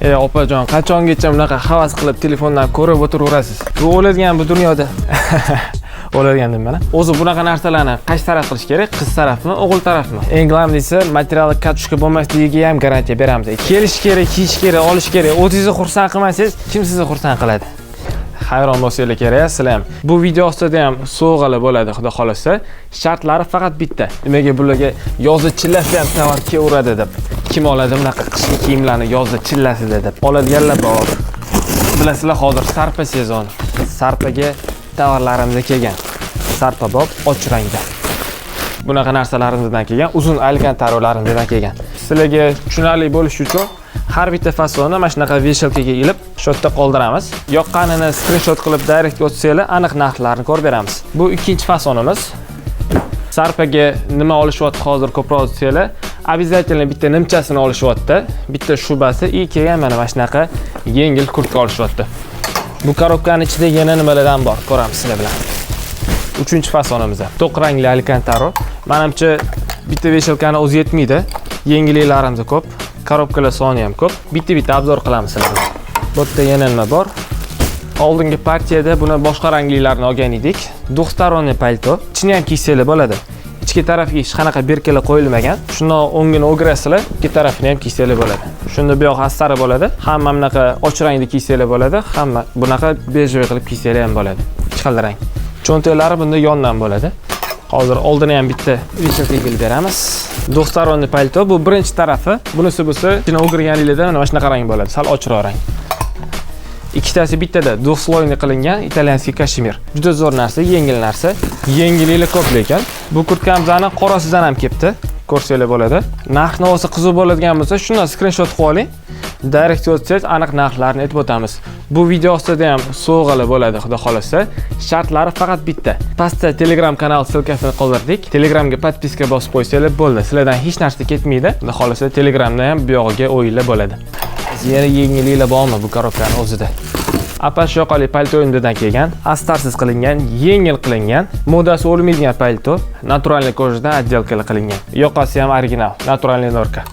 Opajon, qachongacha bunaqa havas qilib telefondan ko'rib o'tiraverasiz? Bu o'ladigan bu dunyoda. O'ladigan deyman. O'zi bunaqa narsalarni qaysi taraf qilish kerak? Qiz tarafmi, o'g'il tarafmi? Eng g'amlisi material katushka bo'lmasligiga ham garantiya beramiz. Kelish kerak, kiyish kerak, olish kerak. O'zingizni xursand qilmasangiz, kim sizni xursand qiladi? Hayron bo'lsanglar kerak, sizlar ham. Bu video ostida ham sovg'alar bo'ladi, xudo xolasa. Shartlari faqat bitta. Nimaga bularga yozda chillasi ham tovar kelaveradi deb. Kim oladi bunaqa qishki kiyimlarni yozda chillasida deb. Oladiganlar bor. Bilasizlar, hozir sarpa sezoni. Sarpaga tovarlarimiz kelgan. Sarpa bob och rangda. Bunaqa narsalarimizdan kelgan, uzun alkantaralarımizdan kelgan. Sizlarga tushunarli bo'lishi uchun har bitta fasonni mana shunaqa veshelkaga ilib, shu yerda qoldiramiz. Yoqqanini screenshot qilib direct o'tsanglar, aniq narxlarni ko'rib beramiz. Bu ikkinchi fasonimiz. Sarpaga nima olishyapti hozir ko'proq desanglar, обязательно bitta nimchasini olishyapti. Bitta shubasi kelgan mana shunaqa yengil kurtka olishyapti. Bu korobkaning ichida yana nimalardan bor, ko'ramiz sizlar bilan. Uchinchi fasonimiz. To'q rangli alkantaro. Menimcha bitta veshelkani o'zi yetmaydi. Yengilliklarimiz ko'p, korobkalar soni ham ko'p. Bitta obzor qilamiz sizlar bilan. Bu yerda yana nima bor? Oldingi partiyada buni boshqa ranglilarni olgan edik. Duxstaronli palto. Ichini ham kiysanglar bo'ladi. Ichki tarafiga hech qanaqa berkalar qo'yilmagan. Shuni o'ngini o'girasizlar, ikki tarafini ham kiysanglar bo'ladi. Shunda bu yoq astari bo'ladi. Hamma bunaqa och rangda kiysanglar bo'ladi, hamma bunaqa bejvoy qilib kiysanglar ham bo'ladi. Ikki xil rang. Cho'ntaklari bunda yondan bo'ladi. Hozir oldini ham bitta veshelka qilib beramiz. Duxstaronli palto bu birinchi tarafi. Bunisi bo'lsa, ichini o'girganingizda mana shunaqa rang bo'ladi, sal ochroq rang. Ikkitasi bittada duxsloyni qilingan italyanskiy kashmir. Juda zo'r narsa, yengil narsa. Yengilliklar ko'p lekin. Bu kurtkamizni qorasidan ham kelibdi. Ko'rsanglar bo'ladi. Narx-navosi qiziq bo'ladigan bo'lsa, shundan screenshot qilib oling. Direct o'tsangiz aniq narxlarni aytib o'tamiz. Bu video ostida ham sovg'alar bo'ladi, xudo xolasa. Shartlari faqat bitta. Pastda Telegram kanal silkasini qoldirdik. Telegramga podpiska bosib qo'ysanglar bo'ldi. Sizlardan hech narsa ketmaydi. Xudo xolasa Telegramda ham bu yog'iga o'yinlar bo'ladi. Yana yengilliklar bormi bu korobkaning o'zida? Apash yoqali palto o'yindan kelgan, astarsiz qilingan, yengil qilingan, modasi o'lmaydigan palto, naturalniy ko'jdan отделкаlar qilingan. Yoqasi ham original, naturalniy norka.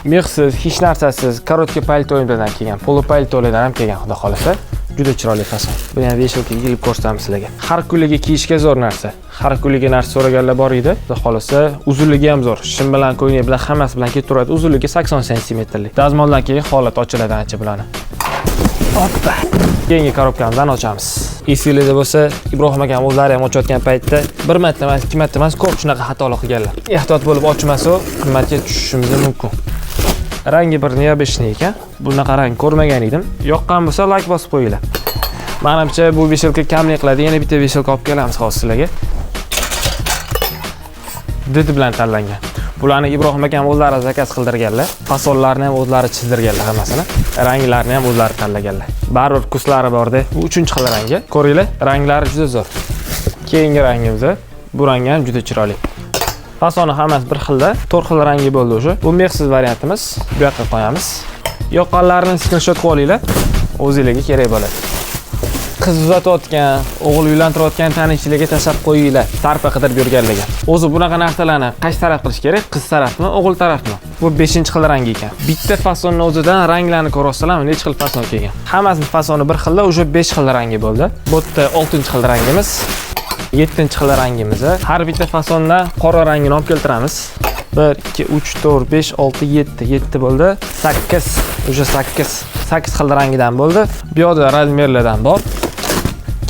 Mexsiz, hech narsasiz, korotka palto o'yindan kelgan, polo paltolardan ham kelgan, xudo xolasa. Juda chiroyli fason. Buni ham veshelkaga ilib ko'rsatamiz sizlarga. Har kunligi kiyishga zo'r narsa. Har kunligi narsa so'raganlar bor edi. Xudo xolasa, uzunligi ham zo'r. Shim bilan, ko'ylak bilan hammasi bilan ketaveradi. Uzunligi 80 sm-lik. Dazmoldan keyin holat ochiladi ancha bularni. Hoppa. Keyingi korobkamizdan ochamiz. Esingizda bo'lsa, Ibrohim akam o'zlari ham ochayotgan paytda bir marta emas, ikki marta emas, ko'p shunaqa xatolar qilganlar. Ehtiyot bo'lib ochmasa, qimmatga tushishimiz mumkin. Rangi bir neobeshniy ekan. Bunaqa rang ko'rmagan edim. Yoqqan bo'lsa like bosib qo'yinglar. Menimcha bu veshelka kamlik qiladi. Yana bitta veshelka olib kelamiz hozir sizlarga. Didi bilan tanlangan. Bularni Ibrohim akam o'zlari zakaz qildirganlar. Fasonlarni ham o'zlari chizdirganlar hammasini. Ranglarni ham o'zlari tanlaganlar. Baribir kuslari bor-da. Bu 3-xil rangi. Ko'ringlar, ranglari juda zo'r. Keyingi rangimiz bu rang ham juda chiroyli. Fasoni hammasi bir xilda, 4 xil rangi bo'ldi o'sha. Bu mexsiz variantimiz. Bu yoqqa qo'yamiz. Yoqqanlarini screenshot qilib olinglar. O'zingizga kerak bo'ladi. Qiz uzatayotgan, o'g'il uylantirayotgan tanishchilarga tashlab qo'yinglar. Sarpa qidirib yurganlarga. O'zi bunaqa narsalarni qaysi taraf qilish kerak? Qiz tarafmi, o'g'il tarafmi? Bu 5-xil rangi ekan. Bitta fasonning o'zidan ranglarni ko'rasizlar, necha xil fason kelgan. Hammasining fasoni bir xilda, o'sha 5 xil rangi bo'ldi. Bu yerda 6-xil rangimiz. 7-xil rangimiz. Har bitta fasondan qora rangini olib keltiramiz. 1, 2, 3, 4, 5, 6, 7. 7 bo'ldi. 8. O'sha 8. 8 xil rangidan bo'ldi. Bu yoqda razmerlardan bor.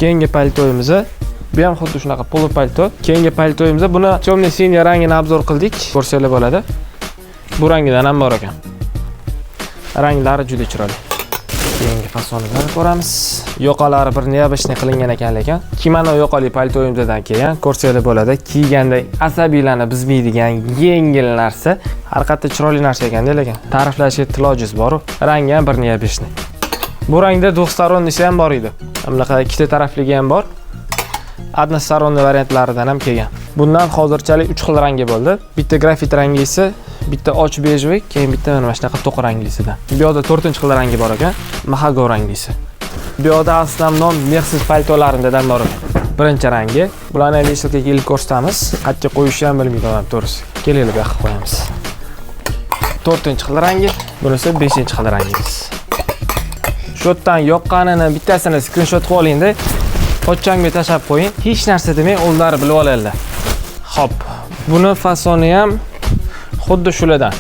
Keyingi paltoyimiz. Bu ham xuddi shunaqa polo palto. Keyingi paltoyimiz buni temniy siniy rangini obzor qildik. Ko'rsanglar bo'ladi. Bu rangidan ham bor ekan. Ranglari juda chiroyli. Keyingi fasonlarni ko'ramiz. Yoqalari bir neobeshniy qilingan ekan lekin. Kimono yoqali paltoyimizdan kelgan. Ko'rsanglar bo'ladi. Kiyganda asabiylarni buzmaydigan yengil narsa. Har qatda chiroyli narsa ekan-da lekin. Ta'riflashga tilojiz bor. Rangi ham bir neobeshniy. Bu rangda duxstaronnisi ham bor edi. Bunaqa ikkita tarafligi ham bor. Односторонний variantlaridan ham kelgan. Bundan hozirchalik 3 xil rangi bo'ldi. Bitta grafit rangisi, bitta och bejvoy, keyin bitta mana shunaqa to'q ranglisidan. Bu yoqda 4-xil rangi bor ekan, mahago ranglisi. Bu yoqda aslan nom mexsiz paltolaridan bor ekan. Birinchi rangi. Bularni ham veshelkaga ilib ko'rsatamiz. Qatga qo'yishni ham bilmayman to'g'risi. Kelinglar bu yoqqa qo'yamiz. 4-xil rangi, bunisi 5-xil rangimiz. Shu yerdan yoqqanini bittasini screenshot qilib olingda, pochchangga tashab qo'ying. Hech narsa demay o'zlari bilib oladilar. Xo'p, buni fasoni ham xuddi shulardan.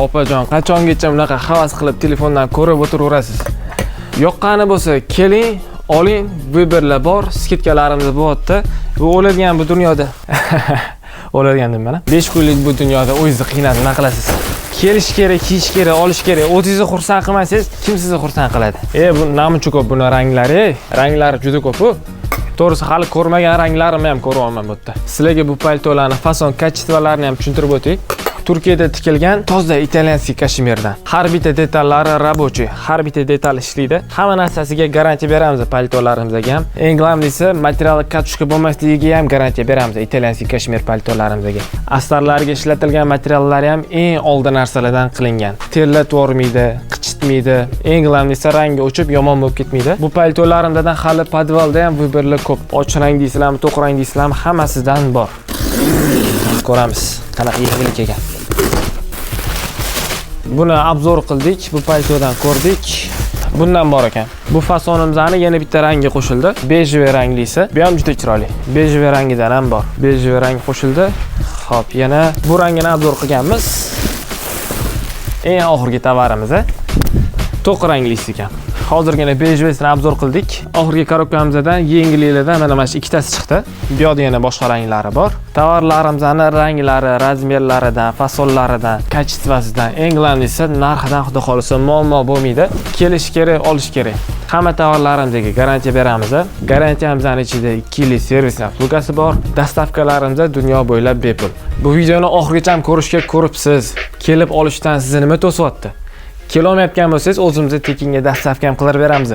Opajon, qachongacha bunaqa havas qilib telefondan ko'rib o'tiraverasiz? Yoqqani bo'lsa, keling, oling, Viberlar bor, skidkalarimiz bo'lyapti. Bu o'ladigan bu dunyoda. O'ladigandim mana. 5 kunlik bu dunyoda o'zingizni qiynab nima qilasiz? Kelish kerak, kiyish kerak, olish kerak. O'zingizni xursand qilmasangiz, kim sizni xursand qiladi? Bu namuncha ko'p buni ranglari, ranglari juda ko'p-ku. To'g'risi hali ko'rmagan ranglarimni ham ko'ryapman bu yerda. Sizlarga bu paltolarning fason kачестволарni ham tushuntirib o'tay. Turkiyada tikilgan toza italyanskiy kashmirdan. Har bitta detallari рабочий, har bitta detal ishlaydi. Hamma narsasiga garantiya beramiz paltolarimizga ham. Eng g'amlisi material katushka bo'lmasligiga ham garantiya beramiz italyanskiy kashmir paltolarimizga. Astarlarga ishlatilgan materiallari ham eng oldi narsalardan qilingan. Terlatvormaydi, qichitmaydi. Eng g'amlisi rangi o'chib yomon bo'lib ketmaydi. Bu paltolarimdan hali podvalda ham Viberlar ko'p. Och rang deysizlarmi, to'q rang deysizlarmi, hammasidan bor. Ko'ramiz qanaqa yangilik ekan. Buni obzor qildik, bu paltodan ko'rdik. Bundan bor ekan. Bu fasonimizning yana bitta rangi qo'shildi. Bejeve ranglisi. Bu ham juda chiroyli. Bejeve rangidan ham bor. Bejeve rang qo'shildi. Xo'p, yana bu rangini obzor qilganmiz. Eng oxirgi tovarimiz to'q ranglisi ekan. Hozirgina bejevesini obzor qildik. Oxirgi korobkamizdan yengilliklardan mana shu ikkitasi chiqdi. Bu yerda yana boshqa ranglari bor. Tovarlarimizning ranglari, razmerlaridan, fasollaridan, kачествосidan, eng g'amlisi narxidan xudo xolisa muammo bo'lmaydi. Kelish kerak, olish kerak. Hamma tovarlarimizga garantiya beramiz. Garantiyamizning ichida 2 yillik servis uslugi bor. Dastavkalarimiz dunyo bo'ylab bepul. Bu videoni oxirigacha ko'rishga ko'ribsiz. Kelib olishdan sizni nima to'syapti? Kelolmayotgan bo'lsangiz, o'zimizni tekinga dastavka ham qilib beramiz.